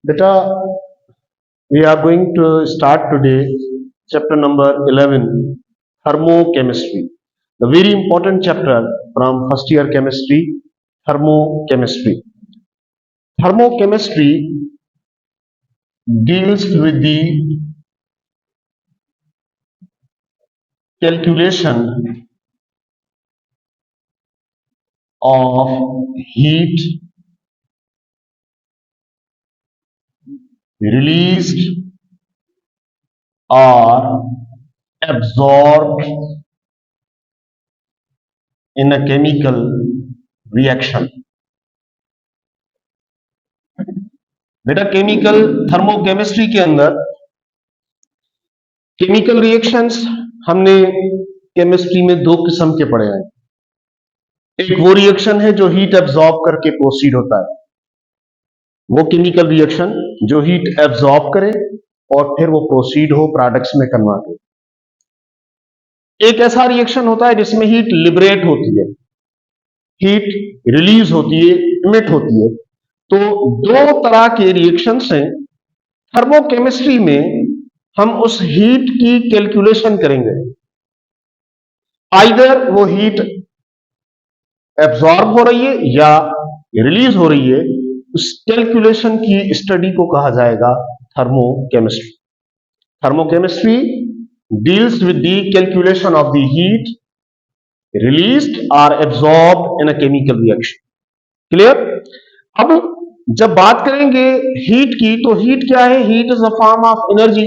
Beta, we are going to start today chapter number 11, thermochemistry. The very important chapter from first year chemistry, thermochemistry. Thermochemistry deals with the calculation of heat released or absorbed in a chemical reaction. बेटा chemical thermochemistry के अंदर chemical reactions हमने chemistry में दो किस्म के पढ़े हैं। एक वो रिएक्शन है जो हीट एब्जॉर्ब करके प्रोसीड होता है, वो केमिकल रिएक्शन जो हीट एब्जॉर्ब करे और फिर वो प्रोसीड हो प्रोडक्ट्स में कन्वर्ट हो। एक ऐसा रिएक्शन होता है जिसमें हीट लिबरेट होती है, हीट रिलीज होती है, इमिट होती है। तो दो तरह के रिएक्शंस हैं। थर्मोकेमिस्ट्री में हम उस हीट की कैलकुलेशन करेंगे, आइदर वो हीट एब्जॉर्ब हो रही है या रिलीज हो रही है, उस कैलकुलेशन की स्टडी को कहा जाएगा thermochemistry. Thermochemistry deals with the calculation of the heat released or absorbed in a chemical reaction. Clear? अब जब बात करेंगे हीट की, तो हीट क्या है? Heat is a form of energy.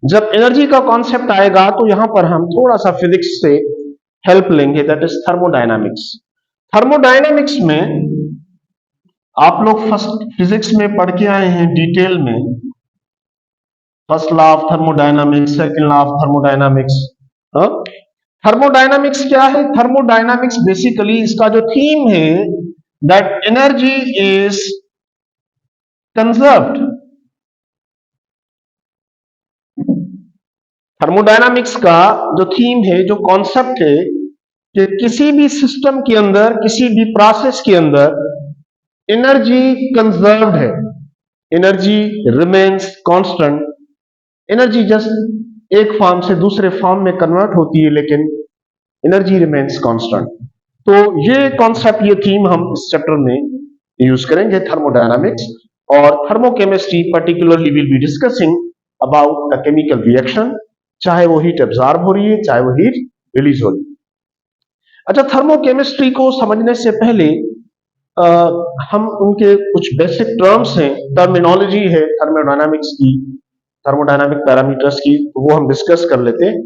जब एनर्जी का कॉन्सेप्ट आएगा तो यहां पर हम थोड़ा सा फिजिक्स से हेल्प लेंगे, दैट इज थर्मोडायनामिक्स। थर्मोडायनामिक्स में आप लोग फर्स्ट फिजिक्स में पढ़ के आए हैं डिटेल में, first law of thermodynamics, second law of thermodynamics. Thermodynamics क्या है? थर्मोडायनामिक्स बेसिकली इसका जो थीम है that energy is conserved. Thermodynamics का जो थीम है, जो कॉन्सेप्ट है कि किसी भी सिस्टम के अंदर, किसी भी प्रोसेस के अंदर एनर्जी कंजर्व्ड है, energy remains constant. Energy just एक फॉर्म से दूसरे फॉर्म में कन्वर्ट होती है, लेकिन एनर्जी रिमेन्स कांस्टेंट। तो ये कॉन्सेप्ट, ये थीम हम इस चैप्टर में यूज करेंगे, थर्मोडायनामिक्स। और thermochemistry particularly will be discussing about the chemical reaction, चाहे वो हीट एब्जॉर्ब हो रही है, चाहे वो हीट रिलीज हो रही है। अच्छा, थर्मोकेमिस्ट्री को समझने से पहले हम उनके कुछ बेसिक टर्म्स हैं, टर्मिनोलॉजी है थर्मोडायनामिक्स की, थर्मोडायनामिक पैरामीटर्स की, तो वो हम डिस्कस कर लेते हैं।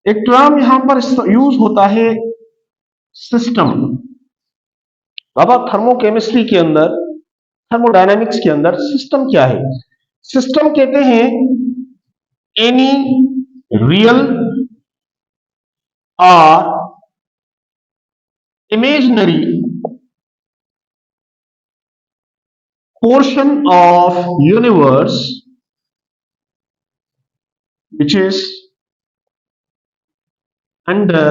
एक टर्म यहां पर यूज होता है सिस्टम। बाबा थर्मोकेमिस्ट्री के अंदर, थर्मोडायनामिक्स के अंदर सिस्टम क्या है? सिस्टम कहते हैं एनी रियल और imaginary portion of universe which is under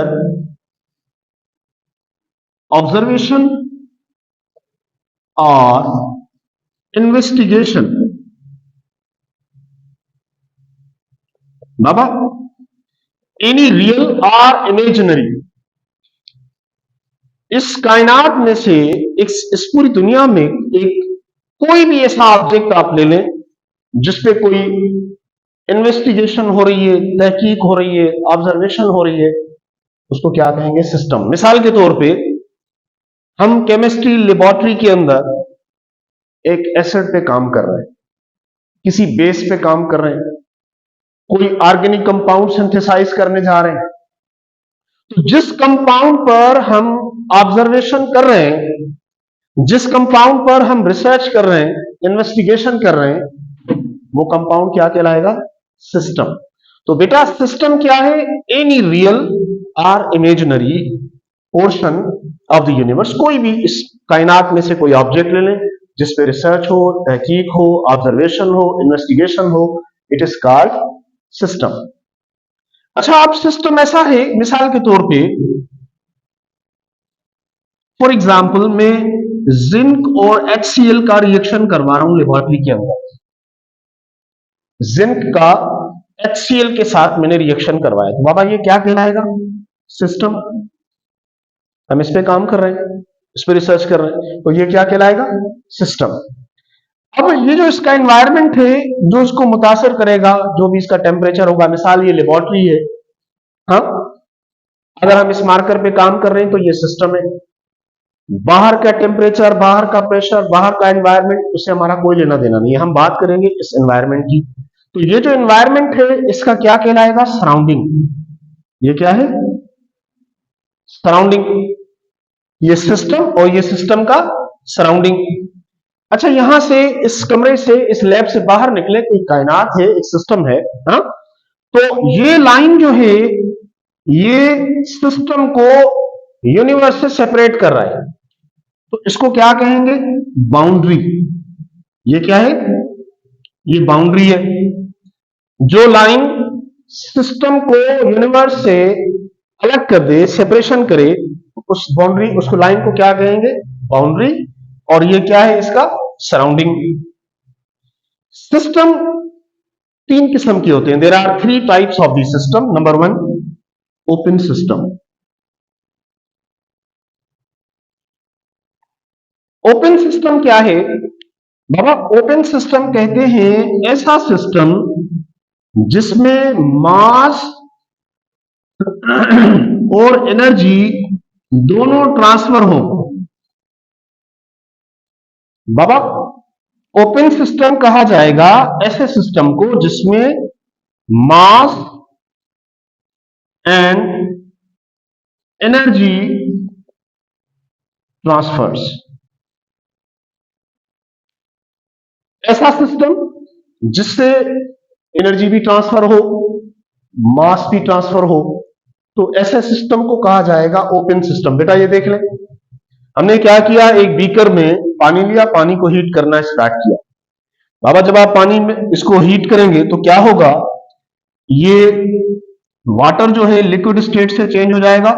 observation or investigation. Baba any real और इमेजिनरी, इस कायनात में से इस पूरी दुनिया में एक कोई भी ऐसा ऑब्जेक्ट आप ले लें जिसपे कोई इन्वेस्टिगेशन हो रही है, तहकीक हो रही है, ऑब्जर्वेशन हो रही है, उसको क्या कहेंगे? सिस्टम। मिसाल के तौर पे हम केमिस्ट्री लेबोरेटरी के अंदर एक एसिड पे काम कर रहे हैं, किसी बेस पे काम कर रहे हैं, कोई ऑर्गेनिक कंपाउंड सिंथेसाइज करने जा रहे हैं। तो जिस कंपाउंड पर हम ऑब्जर्वेशन कर रहे हैं, जिस कंपाउंड पर हम रिसर्च कर रहे हैं, इन्वेस्टिगेशन कर रहे हैं, वो कंपाउंड क्या कहलाएगा? सिस्टम। तो बेटा सिस्टम क्या है? एनी रियल और imaginary portion of the universe. कोई भी इस कायनात में से कोई ऑब्जेक्ट ले लें जिस पे रिसर्च हो, तहकीक हो, ऑब्जर्वेशन हो, इन्वेस्टिगेशन हो, इट इज कॉल्ड सिस्टम। अच्छा, अब सिस्टम ऐसा है, मिसाल के तौर पे फॉर एग्जाम्पल मैं जिंक और HCl का रिएक्शन करवा रहा हूं लेबोरेटरी के अंदर। जिंक का HCl के साथ मैंने रिएक्शन करवाया, तो बाबा ये क्या कहलाएगा? सिस्टम। हम इस पे काम कर रहे हैं, इस पे रिसर्च कर रहे हैं, तो ये क्या कहलाएगा? सिस्टम। अब ये जो इसका एनवायरनमेंट है जो इसको मुतासर करेगा, जो भी इसका टेम्परेचर होगा, मिसाल ये लेबोरेटरी है, हाँ, अगर हम इस मार्कर पे काम कर रहे हैं तो ये सिस्टम है। बाहर का टेम्परेचर, बाहर का प्रेशर, बाहर का एनवायरनमेंट, उससे हमारा कोई लेना देना नहीं है, हम बात करेंगे इस एनवायरनमेंट की। तो ये जो एनवायरनमेंट है इसका क्या कहलाएगा? सराउंडिंग। ये क्या है? सराउंडिंग। ये सिस्टम और ये सिस्टम का सराउंडिंग। अच्छा, यहां से, इस कमरे से, इस लैब से बाहर निकले, कोई कायनात है, एक सिस्टम है, हाँ? तो ये लाइन जो है ये सिस्टम को यूनिवर्स से सेपरेट कर रहा है, तो इसको क्या कहेंगे? बाउंड्री। ये क्या है? ये बाउंड्री है। जो लाइन सिस्टम को यूनिवर्स से अलग कर दे, सेपरेशन करे, उस बाउंड्री, उसको लाइन को क्या कहेंगे? बाउंड्री। और ये क्या है? इसका सराउंडिंग। सिस्टम तीन किस्म के होते हैं। There are 3 types of the system. Number 1, open system. Open system क्या है बाबा? ओपन सिस्टम कहते हैं ऐसा सिस्टम जिसमें मास और एनर्जी दोनों ट्रांसफर हो। बाबा, ओपन सिस्टम कहा जाएगा ऐसे सिस्टम को जिसमें मास एंड एनर्जी ट्रांसफर्स। ऐसा सिस्टम जिससे एनर्जी भी ट्रांसफर हो, मास भी ट्रांसफर हो, तो ऐसे सिस्टम को कहा जाएगा ओपन सिस्टम। बेटा ये देख लें, हमने क्या किया? एक बीकर में पानी लिया, पानी को हीट करना स्टार्ट किया। बाबा, जब आप पानी में इसको हीट करेंगे तो क्या होगा? ये वाटर जो है लिक्विड स्टेट से चेंज हो जाएगा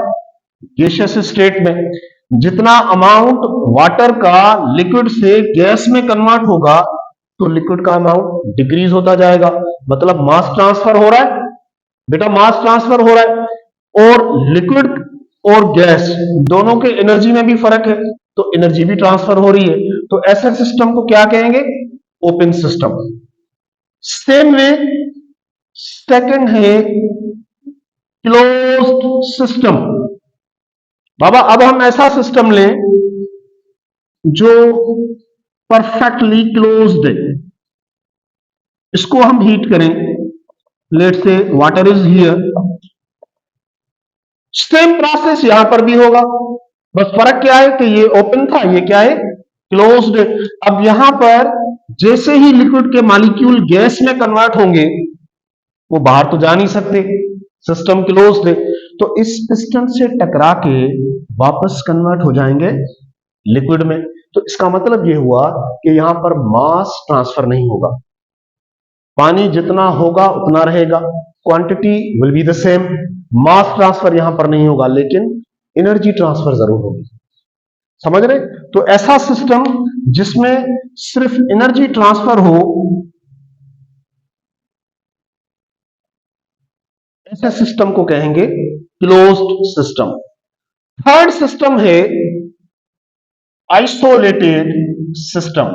गैसियस स्टेट में। जितना अमाउंट वाटर का लिक्विड से गैस में कन्वर्ट होगा तो लिक्विड का अमाउंट डिक्रीज होता जाएगा, मतलब मास ट्रांसफर हो रहा है। बेटा, मास ट्रांसफर हो रहा है, और लिक्विड और गैस दोनों के एनर्जी में भी फर्क है, तो एनर्जी भी ट्रांसफर हो रही है। तो ऐसे सिस्टम को क्या कहेंगे? Open system. सेम में सेकंड है क्लोज्ड सिस्टम। बाबा, अब हम ऐसा सिस्टम लें जो परफेक्टली क्लोज्ड है, इसको हम हीट करें। Let's say water is here. Same process यहां पर भी होगा, बस फर्क क्या है कि ये ओपन था, ये क्या है? क्लोज्ड। अब यहां पर जैसे ही लिक्विड के मॉलिक्यूल गैस में कन्वर्ट होंगे, वो बाहर तो जा नहीं सकते, सिस्टम क्लोज्ड है, तो इस पिस्टन से टकरा के वापस कन्वर्ट हो जाएंगे लिक्विड में। तो इसका मतलब ये हुआ कि यहां पर मास ट्रांसफर नहीं होगा, पानी जितना होगा उतना रहेगा, quantity will be the same. Mass transfer यहां पर नहीं होगा, लेकिन एनर्जी ट्रांसफर जरूर होगी। समझ रहे? तो ऐसा सिस्टम जिसमें सिर्फ एनर्जी ट्रांसफर हो, ऐसे सिस्टम को कहेंगे क्लोज्ड सिस्टम। थर्ड सिस्टम है आइसोलेटेड सिस्टम।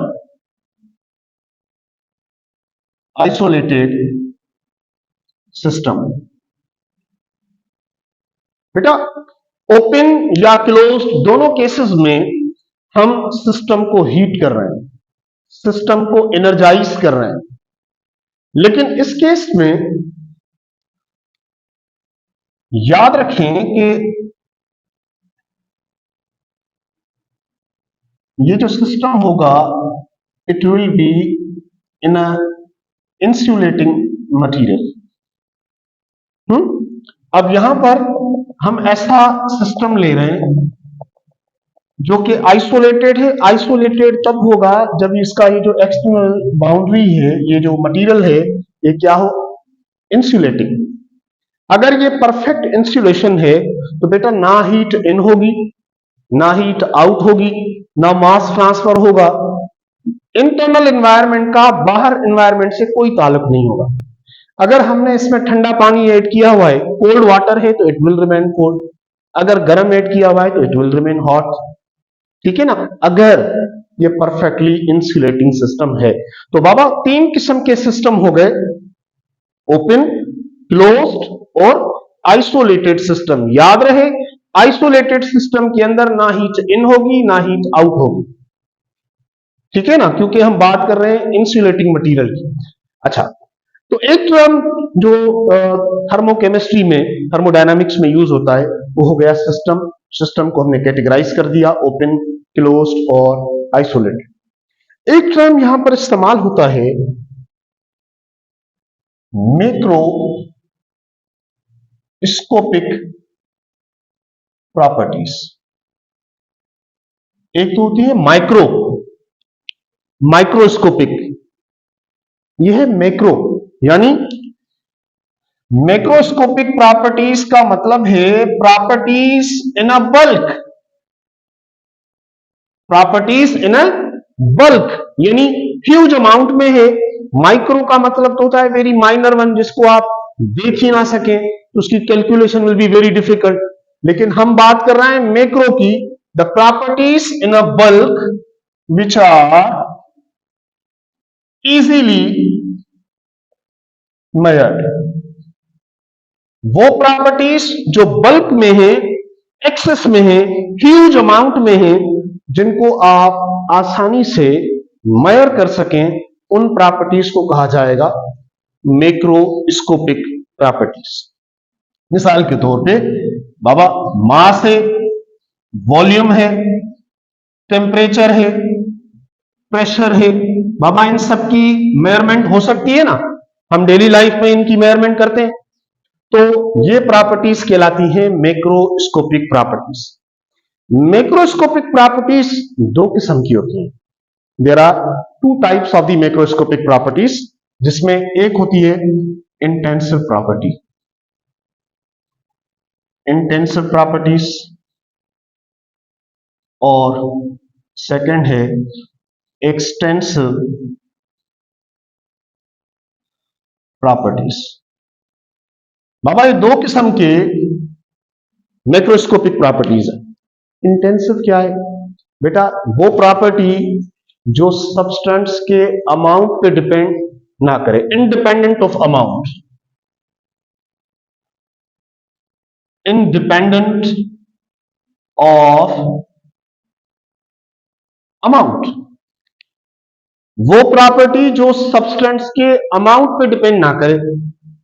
Isolated system. बेटा, ओपन या क्लोज्ड दोनों केसेस में हम सिस्टम को हीट कर रहे हैं, सिस्टम को एनर्जाइज कर रहे हैं, लेकिन इस केस में याद रखें कि ये जो सिस्टम होगा it will be in a insulating material. अब यहां पर हम ऐसा सिस्टम ले रहे हैं जो कि आइसोलेटेड है। आइसोलेटेड तब होगा जब इसका ये जो एक्सटर्नल बाउंड्री है, ये जो मटेरियल है, ये क्या हो? इंसुलेटिंग। अगर ये परफेक्ट इंसुलेशन है तो बेटा ना हीट इन होगी ना हीट आउट होगी, ना मास ट्रांसफर होगा, इंटरनल एनवायरनमेंट का बाहर एनवायरनमेंट से कोई ताल्लुक नहीं होगा। अगर हमने इसमें ठंडा पानी ऐड किया हुआ है, कोल्ड वाटर है, तो इट विल रिमेन कोल्ड। अगर गर्म ऐड किया हुआ है तो इट विल रिमेन हॉट। ठीक है ना। अगर ये परफेक्टली इंसुलेटिंग सिस्टम है तो बाबा तीन किस्म के सिस्टम हो गए, ओपन, क्लोज्ड और आइसोलेटेड सिस्टम। याद रहे, आइसोलेटेड सिस्टम के अंदर ना हीट इन होगी ना हीट आउट होगी। ठीक है ना, क्योंकि हम बात कर रहे हैं इंसुलेटिंग मटेरियल की। अच्छा, तो एक टर्म जो थर्मोकेमिस्ट्री में, थर्मोडायनामिक्स में यूज होता है, वो हो गया सिस्टम। सिस्टम को हमने कैटेगराइज कर दिया, ओपन, क्लोज्ड और आइसोलेटेड। एक टर्म यहां पर इस्तेमाल होता है, मैक्रोस्कोपिक प्रॉपर्टीज। एक तो होती है माइक्रोस्कोपिक, यह है मैक्रो। यानी मैक्रोस्कोपिक प्रॉपर्टीज का मतलब है properties in a bulk, properties in a bulk, यानी ह्यूज अमाउंट में है। माइक्रो का मतलब तो होता है वेरी माइनर वन, जिसको आप देख ही ना सके, तो उसकी calculation will be very difficult. लेकिन हम बात कर रहे हैं मैक्रो की, the properties in a bulk which are easily measured. वो प्रॉपर्टीज जो बल्क में है, एक्सेस में है, ह्यूज अमाउंट में है, जिनको आप आसानी से मेजर कर सकें, उन प्रॉपर्टीज को कहा जाएगा मैक्रोस्कोपिक प्रॉपर्टीज। मिसाल के तौर पे बाबा मास है, वॉल्यूम है, टेम्परेचर है, प्रेशर है। बाबा इन सब की मेजरमेंट हो सकती है ना, हम डेली लाइफ में इनकी मेजरमेंट करते हैं। तो ये प्रॉपर्टीज कहलाती हैं मैक्रोस्कोपिक प्रॉपर्टीज। मैक्रोस्कोपिक प्रॉपर्टीज दो किस्म की होती हैं। There are two types of the macroscopic properties, जिसमें एक होती है इंटेंसिव प्रॉपर्टी, इंटेंसिव प्रॉपर्टीज, और सेकंड है एक्सटेंसिव प्रॉपर्टीज। बाबा ये दो किस्म के मैक्रोस्कोपिक प्रॉपर्टीज है। इंटेंसिव क्या है बेटा? वो प्रॉपर्टी जो सब्सटेंस के अमाउंट पे डिपेंड ना करे, independent of amount, independent of amount. वो प्रॉपर्टी जो सब्सटेंस के अमाउंट पे डिपेंड ना करे,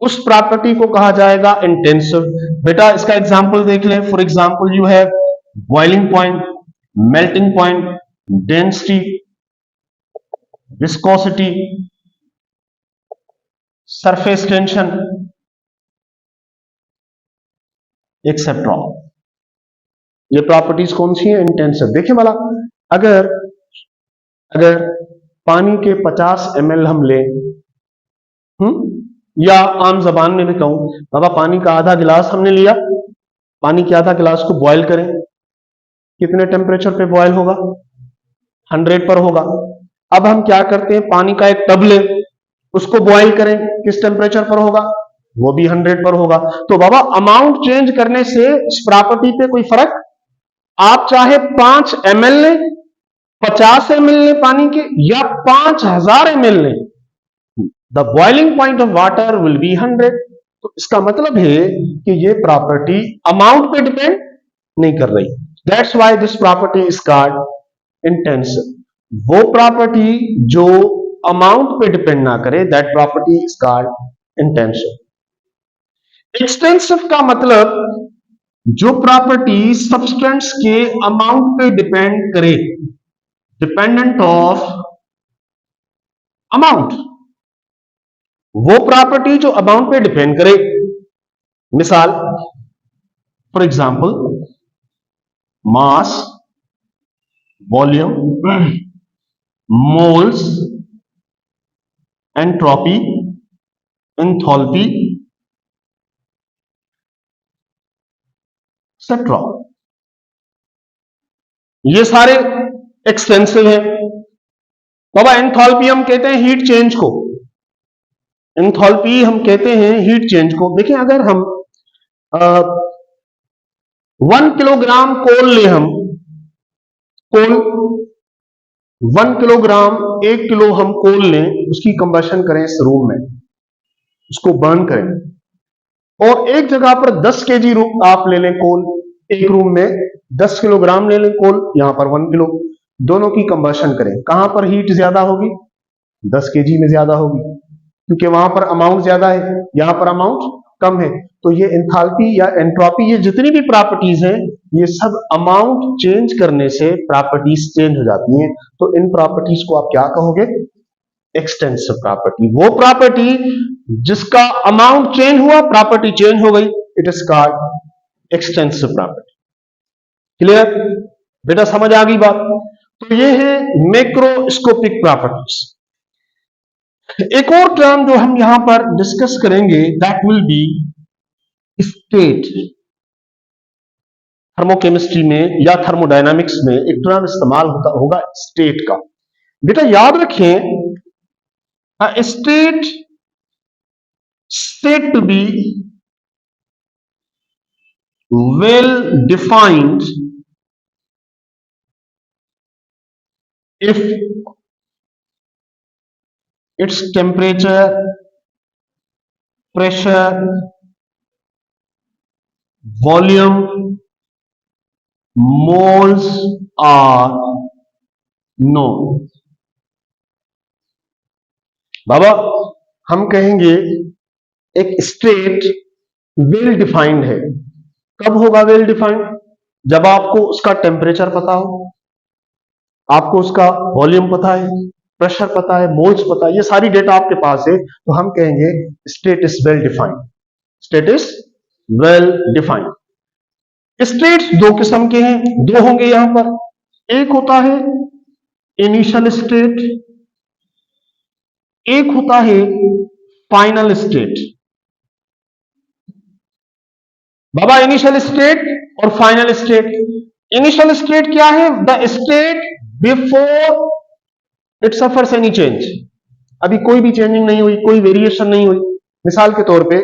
उस प्रॉपर्टी को कहा जाएगा इंटेंसिव। बेटा इसका एग्जांपल देख लें। For example you have boiling point, melting point, density, viscosity, surface tension, etcetera. ये प्रॉपर्टीज कौन सी है? इंटेंसिव। देखिए वाला, अगर अगर पानी के 50 ml हम लें, या आम जबान में भी कहूं, बाबा पानी का आधा गिलास हमने लिया, पानी के आधा गिलास को बॉयल करें, कितने टेम्परेचर पे बॉयल होगा? 100 पर होगा। अब हम क्या करते हैं, पानी का एक टब लें, उसको बॉयल करें, किस टेम्परेचर पर होगा? वो भी 100 पर होगा। तो बाबा अमाउंट चेंज करने से इस प्रॉपर्टी पे कोई फर्क? आप चाहे 5 ml लें, 50 ml लें पानी के, या 5000 ml लें, the boiling point of water will be 100। तो इसका मतलब है कि ये प्रॉपर्टी अमाउंट पे डिपेंड नहीं कर रही। That's why this property is called intensive. वो प्रॉपर्टी जो अमाउंट पे डिपेंड ना करे, that property is called intensive. Extensive का मतलब जो प्रॉपर्टी सब्सटेंस के अमाउंट पे डिपेंड करे, डिपेंडेंट ऑफ अमाउंट, वो प्रॉपर्टी जो अमाउंट पे डिपेंड करे। मिसाल, for example mass, volume, moles, entropy, enthalpy, etcetera. ये सारे एक्सटेंसिव है। बाबा एंथैल्पी हम कहते हैं हीट चेंज को, एंथैल्पी हम कहते हैं हीट चेंज को। देखिए अगर हम 1 किलोग्राम कोल ले, हम कोल 1 किलोग्राम, 1 किलो हम कोल लें, उसकी कंबशन करें इस रूम में, उसको बर्न करें, और एक जगह पर 10 kg आप ले लें कोल, एक रूम में 10 किलोग्राम ले लें कोल, यहां पर 1 किलो, दोनों की कंबशन करें, कहां पर हीट ज्यादा होगी? 10 kg में ज्यादा होगी, क्योंकि वहां पर अमाउंट ज्यादा है, यहां पर अमाउंट कम है। तो ये एंथैल्पी या एंट्रोपी, ये जितनी भी प्रॉपर्टीज हैं, ये सब अमाउंट चेंज करने से प्रॉपर्टीज चेंज हो जाती हैं। तो इन प्रॉपर्टीज को आप क्या कहोगे? Extensive property. वो प्रॉपर्टी जिसका अमाउंट चेंज हुआ, प्रॉपर्टी चेंज हो गई, it is called extensive property. Clear बेटा, समझ आ गई बात? तो ये है मैक्रोस्कोपिक प्रॉपर्टीज। एक और टर्म जो हम यहां पर डिस्कस करेंगे, that will be state. Thermochemistry में या थर्मोडायनामिक्स में एक टर्म इस्तेमाल होगा स्टेट का। बेटा याद रखें, state said to be well defined if its temperature, pressure, volume, moles are known। बाबा हम कहेंगे एक स्टेट वेल डिफाइंड है। कब होगा वेल डिफाइंड? जब आपको उसका टेम्परेचर पता हो, आपको उसका वॉल्यूम पता है, प्रेशर पता है, मोल्स पता है, ये सारी डेटा आपके पास है, तो हम कहेंगे state is well defined. State is well defined. States दो किस्म के हैं, दो होंगे यहां पर। एक होता है इनिशियल स्टेट, एक होता है फाइनल स्टेट। बाबा इनिशियल स्टेट और फाइनल स्टेट। इनिशियल स्टेट क्या है? The state before it suffers any change. अभी कोई भी चेंजिंग नहीं हुई, कोई वेरिएशन नहीं हुई। मिसाल के तौर पे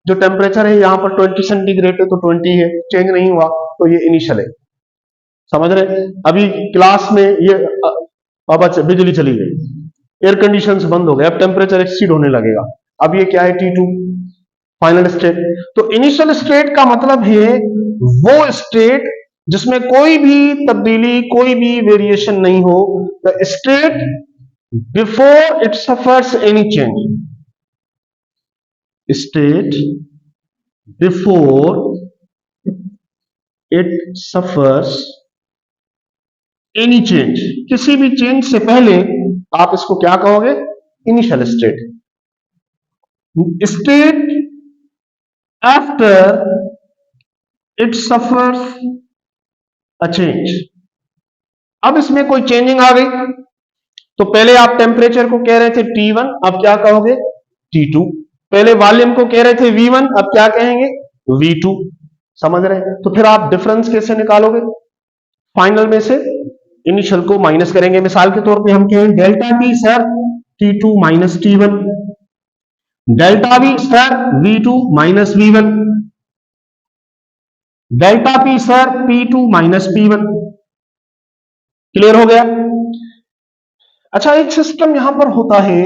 जो टेम्परेचर है यहां पर 20 सेंटीग्रेड है तो 20 है, चेंज नहीं हुआ, तो ये इनिशियल है। समझ रहे? अभी क्लास में ये बाबा बिजली चली गई, एयर कंडीशन बंद हो गए, अब टेम्परेचर एक्सीड होने लगेगा, अब ये क्या है? T2, final state. तो इनिशियल स्टेट का मतलब है वो स्टेट जिसमें कोई भी तब्दीली, कोई भी वेरिएशन नहीं हो, the state before it suffers any change. State before it suffers any change, किसी भी चेंज से पहले आप इसको क्या कहोगे? Initial state. State after it suffers a change. अब इसमें कोई चेंजिंग आ गई, तो पहले आप टेम्परेचर को कह रहे थे T1, अब क्या कहोगे? T2। पहले वॉल्यूम को कह रहे थे V1, अब क्या कहेंगे? V2। समझ रहे हैं? तो फिर आप डिफरेंस कैसे निकालोगे? फाइनल में से इनिशियल को माइनस करेंगे। मिसाल के तौर पे हम कहें delta T sir T2 minus T1, delta V sir V2 minus V1, delta P sir P2 minus P1। Clear हो गया? अच्छा, एक सिस्टम यहां पर होता है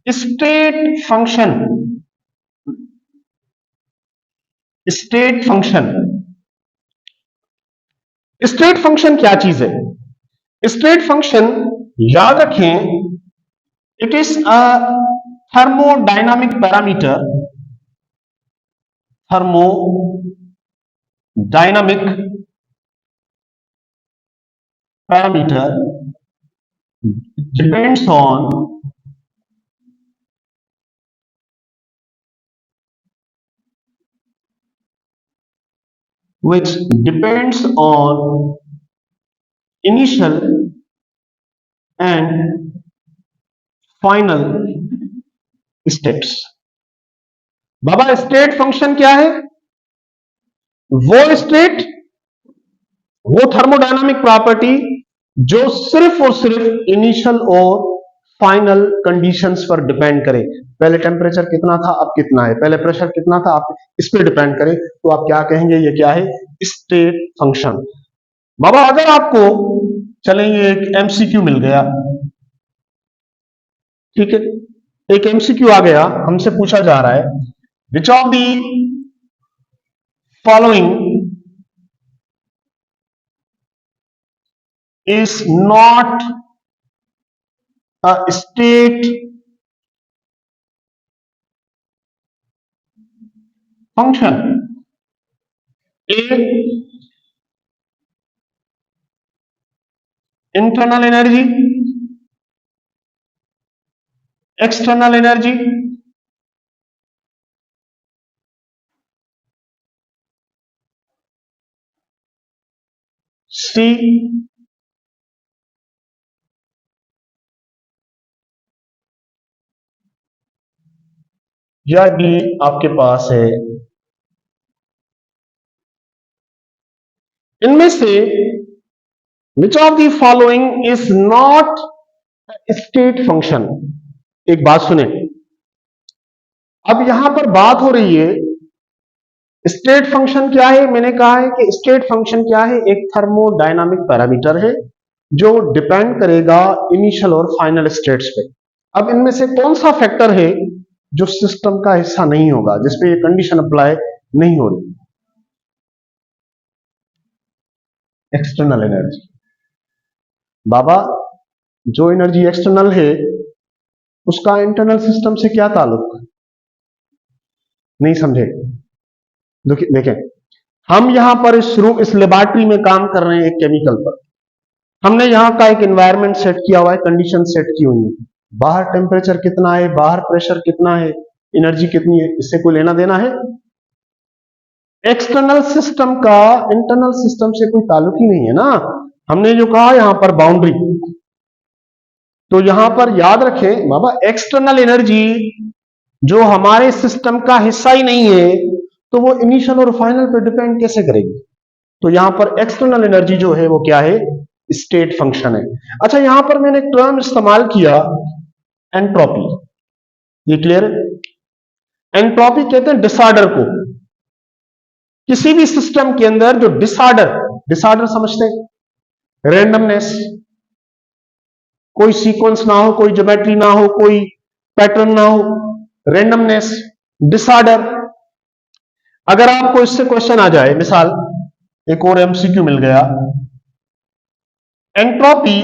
state function. State function, state function क्या चीज है? स्टेट फंक्शन याद रखें, it is a thermodynamic parameter, thermodynamic parameter depends on which depends on initial and final steps। Baba state function क्या है? वो स्टेट, वो थर्मोडायनामिक प्रॉपर्टी जो सिर्फ और सिर्फ इनिशियल और फाइनल कंडीशंस पर डिपेंड करे। पहले टेम्परेचर कितना था, अब कितना है, पहले प्रेशर कितना था, अब इस पर डिपेंड करे, तो आप क्या कहेंगे, ये क्या है, स्टेट फंक्शन। बाबा अगर आपको चलेंगे एक एमसीक्यू मिल गया, ठीक है, एक एमसीक्यू आ गया, हमसे पूछा जा रहा है which of the following is not a state function. A internal energy, external energy, C या डी आपके पास है। इनमें से which of the following is not state function. एक बात सुने, अब यहां पर बात हो रही है स्टेट फंक्शन क्या है। मैंने कहा है कि स्टेट फंक्शन क्या है, एक थर्मोडायनामिक पैरामीटर है जो डिपेंड करेगा इनिशियल और फाइनल स्टेट्स पे। अब इनमें से कौन सा फैक्टर है जो सिस्टम का हिस्सा नहीं होगा, जिसपे ये कंडीशन अप्लाई नहीं हो रही? External energy. बाबा जो एनर्जी एक्सटर्नल है उसका इंटरनल सिस्टम से क्या ताल्लुक? नहीं समझे? देखें, हम यहां पर इस लेबोरेटरी में काम कर रहे हैं एक केमिकल पर। हमने यहां का एक एनवायरनमेंट सेट किया हुआ है, कंडीशन सेट की हुई है। बाहर टेम्परेचर कितना है, बाहर प्रेशर कितना है, एनर्जी कितनी है, इससे कोई लेना देना है? एक्सटर्नल सिस्टम का इंटरनल सिस्टम से कोई ताल्लुक ही नहीं है ना। हमने जो कहा यहां पर बाउंड्री, तो यहां पर याद रखें बाबा, एक्सटर्नल एनर्जी जो हमारे सिस्टम का हिस्सा ही नहीं है तो वो इनिशियल और फाइनल पे डिपेंड कैसे करेगी? तो यहां पर एक्सटर्नल एनर्जी जो है वो क्या है, स्टेट फंक्शन है। अच्छा, यहां पर मैंने एक टर्म इस्तेमाल किया एंट्रोपी। ये क्लियर है? एंट्रोपी कहते हैं डिसऑर्डर को। किसी भी सिस्टम के अंदर जो डिसऑर्डर, डिसऑर्डर समझते हैं, रेंडमनेस, कोई सीक्वेंस ना हो, कोई ज्योमेट्री ना हो, कोई पैटर्न ना हो, रेंडमनेस, डिसऑर्डर। अगर आपको इससे क्वेश्चन आ जाए, मिसाल एक और एमसीक्यू मिल गया, entropy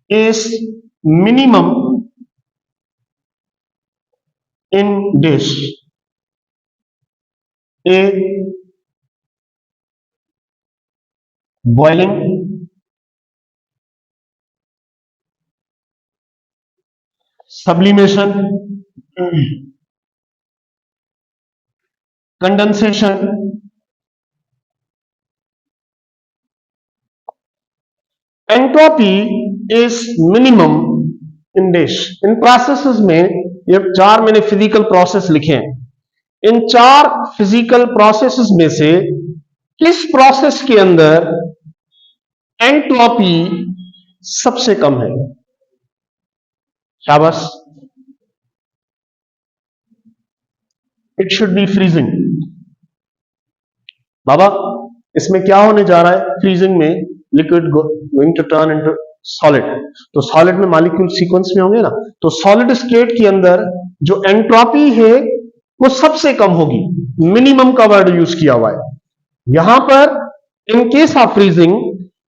is minimum in dish A boiling, sublimation, condensation, entropy is minimum in dash. In processes में ये चार मैंने फिजिकल प्रोसेस लिखे हैं। इन चार फिजिकल प्रोसेसेस में से किस प्रोसेस के अंदर एंट्रोपी सबसे कम है? शाबाश। It should be freezing. बाबा इसमें क्या होने जा रहा है? फ्रीजिंग में liquid going to turn into solid. तो सॉलिड में मॉलिक्यूल सीक्वेंस में होंगे ना, तो सॉलिड स्टेट के अंदर जो एंट्रोपी है वो सबसे कम होगी। मिनिमम का वर्ड यूज किया हुआ है यहां पर इन केस ऑफ फ्रीजिंग,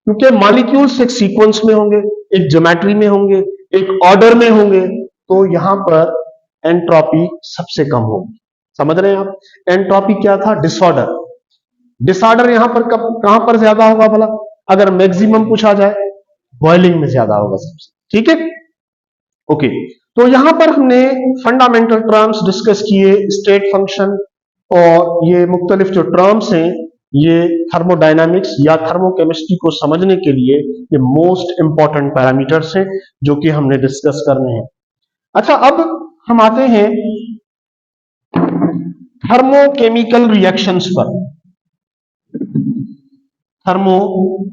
क्योंकि मॉलिक्यूल्स एक सीक्वेंस में होंगे, एक ज्योमेट्री में होंगे, एक ऑर्डर में होंगे, तो यहां पर एंट्रोपी सबसे कम होगी। समझ रहे हैं आप? एंट्रोपी क्या था? डिसऑर्डर। डिसऑर्डर यहां पर कहां पर ज्यादा होगा भला? अगर मैक्सिमम पूछा जाए, बॉइलिंग में ज्यादा होगा सबसे। ठीक है, ओके। तो यहां पर हमने फंडामेंटल टर्म्स डिस्कस किए, स्टेट फंक्शन, और ये मुख्तलिफ जो टर्म्स हैं ये थर्मोडायनामिक्स या थर्मोकेमिस्ट्री को समझने के लिए ये मोस्ट इंपॉर्टेंट पैरामीटर्स हैं जो कि हमने डिस्कस करने हैं। अच्छा, अब हम आते हैं थर्मोकेमिकल रिएक्शंस पर। Thermochemical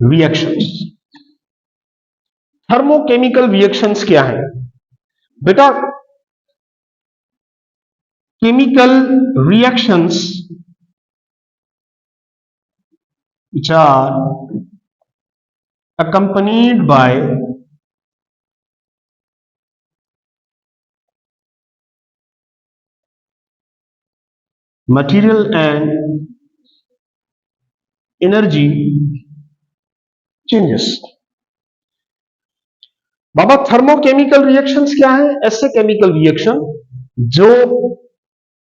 reactions. थर्मोकेमिकल रिएक्शंस क्या है बेटा? Chemical reactions which are accompanied by material and energy changes। Baba thermochemical reactions क्या है? ऐसे केमिकल रिएक्शन जो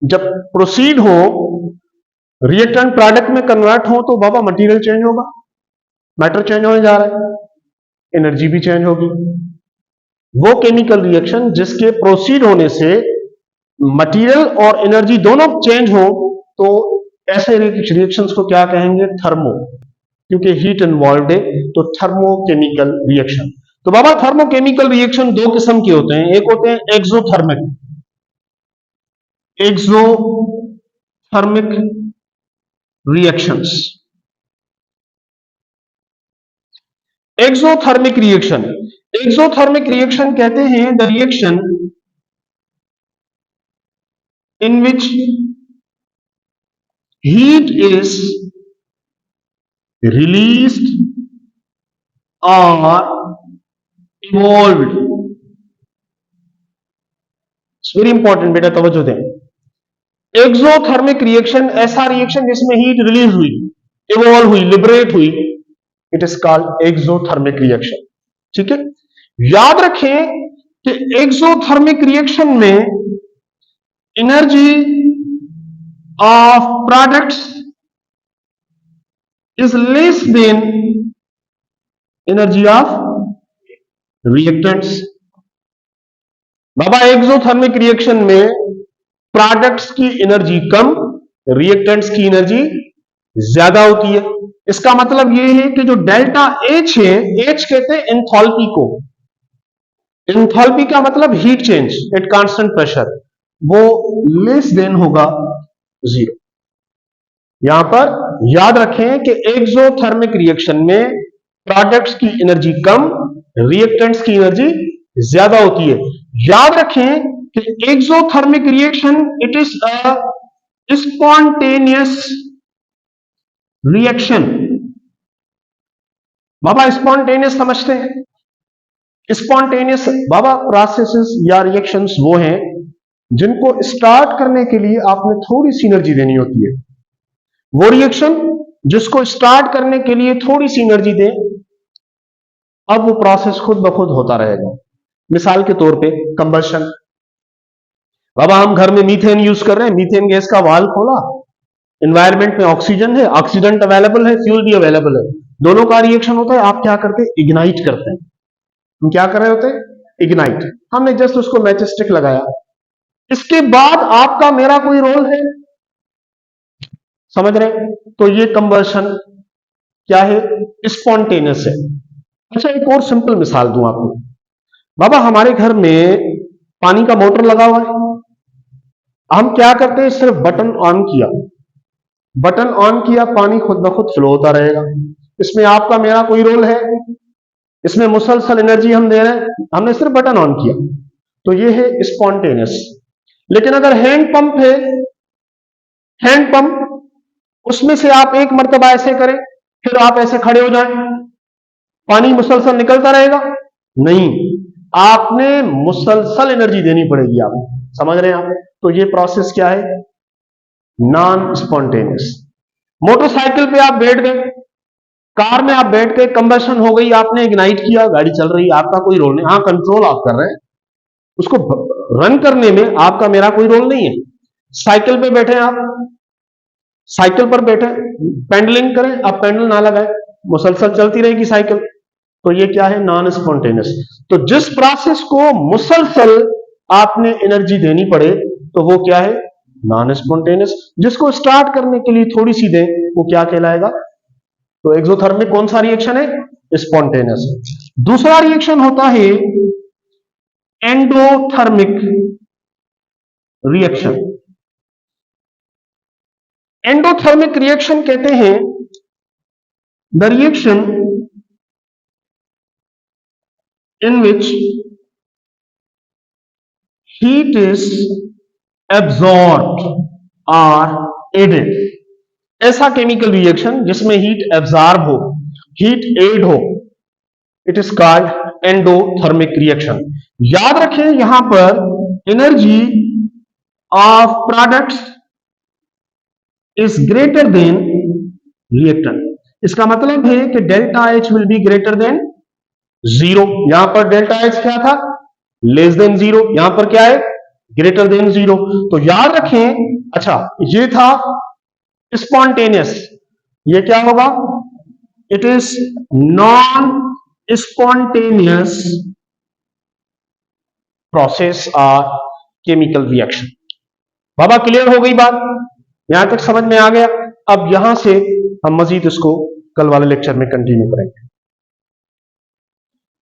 जब प्रोसीड हो, रिएक्टेंट प्रोडक्ट में कन्वर्ट हो, तो बाबा मटेरियल चेंज होगा, मैटर चेंज होने जा रहा है, एनर्जी भी चेंज होगी। वो केमिकल रिएक्शन जिसके प्रोसीड होने से मटेरियल और एनर्जी दोनों चेंज हो, तो ऐसे रिएक्शंस को क्या कहेंगे? थर्मो, क्योंकि हीट इन्वॉल्व है, तो थर्मोकेमिकल रिएक्शन। तो बाबा थर्मोकेमिकल रिएक्शन दो किस्म के होते हैं। एक होते हैं एक्सोथर्मिक रिएक्शंस। एक्सोथर्मिक रिएक्शन कहते हैं the reaction in which heat is released और इवॉल्व्ड। इट्स वेरी इंपॉर्टेंट बेटा, तवज्जो दें। एक्सोथर्मिक रिएक्शन ऐसा रिएक्शन जिसमें हीट रिलीज हुई, इवॉल्व हुई, लिबरेट हुई, it is called exothermic reaction. ठीक है, याद रखें कि एक्सोथर्मिक रिएक्शन में energy of products is less than energy of reactants. Baba exothermic reaction में प्रोडक्ट्स की एनर्जी कम, रिएक्टेंट्स की एनर्जी ज्यादा होती है। इसका मतलब यह है कि जो डेल्टा एच है, एच कहते हैं एंथैल्पी को। एंथैल्पी का मतलब heat change at constant pressure, वो लेस देन होगा जीरो। यहां पर याद रखें कि एक्सोथर्मिक रिएक्शन में प्रोडक्ट्स की एनर्जी कम, रिएक्टेंट्स की एनर्जी ज्यादा होती है। याद रखें कि exothermic reaction it is a spontaneous reaction. Baba spontaneous समझते हैं? स्पॉन्टेनियस बाबा प्रोसेसेस या रिएक्शंस वो हैं जिनको स्टार्ट करने के लिए आपने थोड़ी सी एनर्जी देनी होती है। वो रिएक्शन जिसको स्टार्ट करने के लिए थोड़ी सी एनर्जी दें, अब वो प्रोसेस खुद ब खुद होता रहेगा। मिसाल के तौर पे कंबशन। बाबा हम घर में मीथेन यूज कर रहे हैं, मीथेन गैस का वाल्व खोला, एनवायरमेंट में ऑक्सीजन है, ऑक्सीडेंट अवेलेबल है, फ्यूल भी अवेलेबल है, दोनों का रिएक्शन होता है। आप क्या करते हैं? इग्नाइट करते हैं। हम क्या कर रहे होते हैं? इग्नाइट। हमने जस्ट उसको मैच स्टिक लगाया। इसके बाद आपका मेरा कोई रोल है? समझ रहे? तो ये कंबशन क्या है? स्पॉन्टेनियस है। अच्छा, एक और सिंपल मिसाल दूं आपको। बाबा हमारे घर में पानी का मोटर लगा हुआ है, हम क्या करते हैं? सिर्फ बटन ऑन किया, पानी खुद ब खुद फ्लो होता रहेगा। इसमें आपका मेरा कोई रोल है? इसमें मुसलसल एनर्जी हम दे रहे हैं, हमने सिर्फ बटन ऑन किया, तो ये है स्पॉन्टेनियस। लेकिन अगर हैंड पंप है, हैंड पंप, उसमें से आप एक मर्तबा ऐसे करें, फिर आप ऐसे खड़े हो जाएं, पानी मुसलसल निकलता रहेगा? नहीं, आपने मुसलसल एनर्जी देनी पड़ेगी। आप समझ रहे हैं? आप तो ये प्रोसेस क्या है? Non spontaneous. मोटरसाइकिल पे आप बैठ गए, कार में आप बैठ के कंबशन हो गई, आपने इग्नाइट किया, गाड़ी चल रही है, आपका कोई रोल नहीं। हाँ, कंट्रोल आप कर रहे हैं, उसको रन करने में आपका मेरा कोई रोल नहीं है। साइकिल पे बैठे आप, साइकिल पर बैठे, पेंडलिंग करें, आप पेंडल ना लगाए, मुसलसल चलती रहेगी साइकिल, तो ये क्या है? Non spontaneous. तो जिस प्रोसेस को मुसलसल आपने एनर्जी देनी पड़े, तो वो क्या है? Non spontaneous. जिसको स्टार्ट करने के लिए थोड़ी सी दें, वो क्या कहलाएगा? तो एक्सोथर्मिक कौन सा रिएक्शन है? स्पॉन्टेनियस। दूसरा रिएक्शन होता है एंडोथर्मिक रिएक्शन। एंडोथर्मिक रिएक्शन कहते हैं the reaction in which heat is absorbed और एडेड। ऐसा केमिकल रिएक्शन जिसमें हीट एब्जॉर्ब हो, हीट एड हो, it is called endothermic reaction. याद रखें यहां पर energy of products is greater than reactant. इसका मतलब है कि delta H will be greater than zero. यहां पर डेल्टा एच क्या था, लेस देन जीरो, यहां पर क्या है, ग्रेटर देन जीरो। तो याद रखें, अच्छा ये था स्पॉन्टेनियस, ये क्या होगा, it is non spontaneous process और केमिकल रिएक्शन। बाबा क्लियर हो गई बात, यहां तक समझ में आ गया। अब यहां से हम मजीद इसको कल वाले लेक्चर में कंटिन्यू करेंगे।